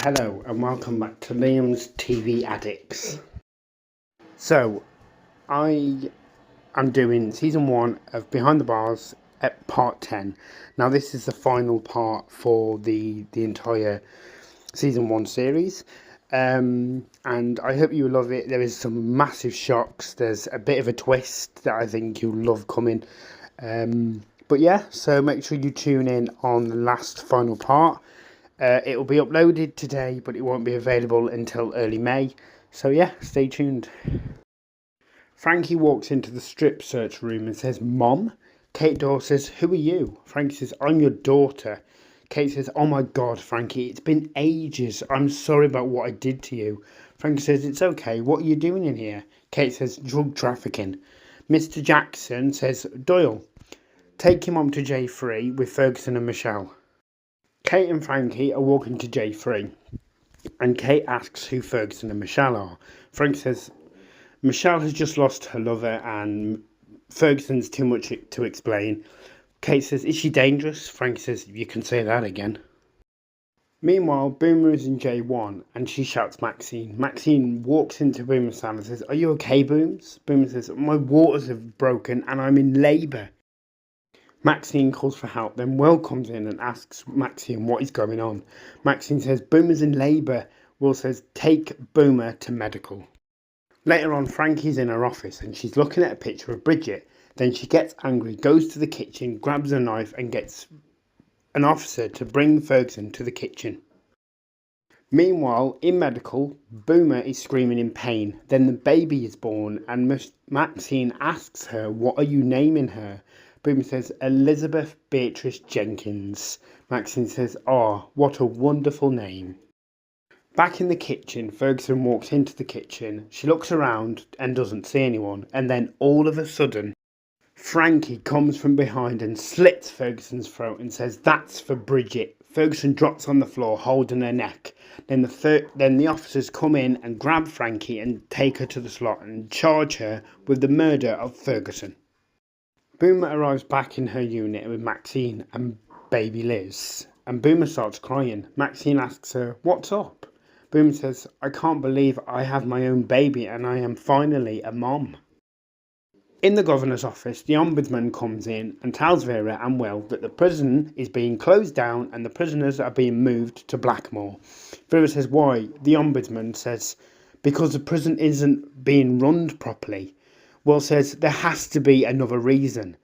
Hello and welcome back to Liam's TV Addicts. So, I am doing season 1 of Behind the Bars at part 10. Now this is the final part for the entire season 1 series. And I hope you love it. There is some massive shocks. There's a bit of a twist that I think you'll love coming. But yeah, so make sure you tune in on the last final part. It will be uploaded today, but it won't be available until early May. So yeah, stay tuned. Frankie walks into the strip search room and says, "Mom?" Kate Dawes says, "Who are you?" Frankie says, "I'm your daughter." Kate says, "Oh my God, Frankie, it's been ages. I'm sorry about what I did to you." Frankie says, "It's okay. What are you doing in here?" Kate says, "Drug trafficking." Mr. Jackson says, "Doyle, take your mom to J3 with Ferguson and Michelle." Kate and Frankie are walking to J3, and Kate asks who Ferguson and Michelle are. Frankie says, "Michelle has just lost her lover and Ferguson's too much to explain." Kate says, "Is she dangerous?" Frankie says, "You can say that again." Meanwhile, Boomer is in J1 and she shouts Maxine. Maxine walks into Boomer's stand and says, "Are you okay, Booms?" Boomer says, "My waters have broken and I'm in labour." Maxine calls for help, then Will comes in and asks Maxine what is going on. Maxine says, "Boomer's in labour." Will says, "Take Boomer to medical." Later on, Frankie's in her office and she's looking at a picture of Bridget. Then she gets angry, goes to the kitchen, grabs a knife and gets an officer to bring Ferguson to the kitchen. Meanwhile, in medical, Boomer is screaming in pain. Then the baby is born and Maxine asks her, "What are you naming her?" Boomer says, "Elizabeth Beatrice Jenkins." Maxine says, "Oh, what a wonderful name." Back in the kitchen, Ferguson walks into the kitchen. She looks around and doesn't see anyone. And then all of a sudden, Frankie comes from behind and slits Ferguson's throat and says, "That's for Bridget." Ferguson drops on the floor, holding her neck. Then the officers come in and grab Frankie and take her to the slot and charge her with the murder of Ferguson. Boomer arrives back in her unit with Maxine and baby Liz, and Boomer starts crying. Maxine asks her, "What's up?" Boomer says, "I can't believe I have my own baby and I am finally a mom." In the governor's office, the ombudsman comes in and tells Vera and Will that the prison is being closed down and the prisoners are being moved to Blackmore. Vera says, "Why?" The ombudsman says, "Because the prison isn't being run properly." Will says, "There has to be another reason."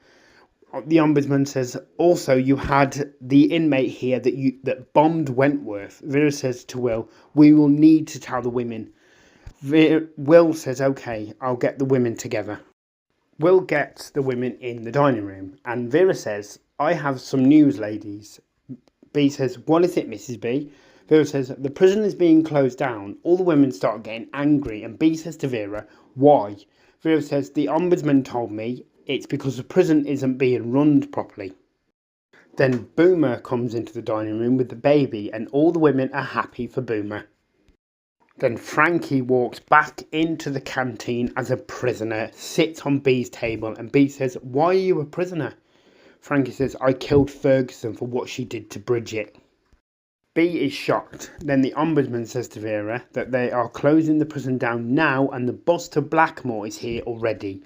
The ombudsman says, "Also, you had the inmate here that bombed Wentworth." Vera says to Will, "We will need to tell the women." Will says, "Okay, I'll get the women together." Will gets the women in the dining room, and Vera says, "I have some news, ladies." B says, "What is it, Mrs. B?" Vera says, "The prison is being closed down." All the women start getting angry, and B says to Vera, "Why?" Vera says, "The ombudsman told me it's because the prison isn't being run properly." Then Boomer comes into the dining room with the baby, and all the women are happy for Boomer. Then Frankie walks back into the canteen as a prisoner, sits on B's table, and B says, "Why are you a prisoner?" Frankie says, "I killed Ferguson for what she did to Bridget." B is shocked. Then the ombudsman says to Vera that they are closing the prison down now and the bus to Blackmore is here already.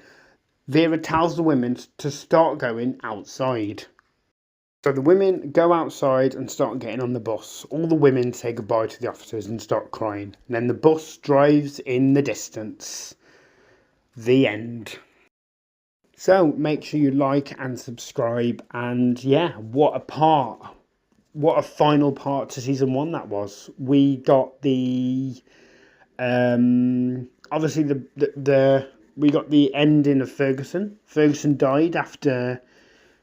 Vera tells the women to start going outside. So the women go outside and start getting on the bus. All the women say goodbye to the officers and start crying. And then the bus drives in the distance. The end. So make sure you like and subscribe. And yeah, what a final part to season 1 that was. We got the obviously we got the ending of Ferguson. Ferguson died after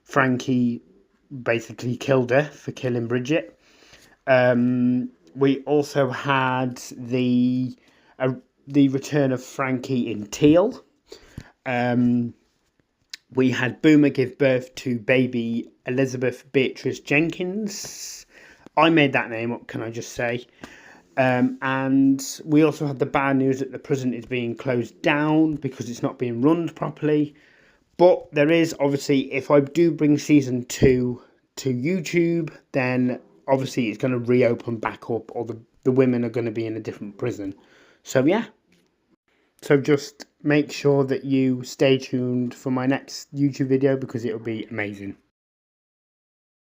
Frankie basically killed her for killing Bridget. We also had the return of Frankie in Teal. We had Boomer give birth to baby Elizabeth Beatrice Jenkins. I made that name up, can I just say? And we also had the bad news that the prison is being closed down because it's not being run properly. But there is, obviously, if I do bring season 2 to YouTube, then obviously it's going to reopen back up, or the women are going to be in a different prison. So yeah. So just make sure that you stay tuned for my next YouTube video, because it'll be amazing.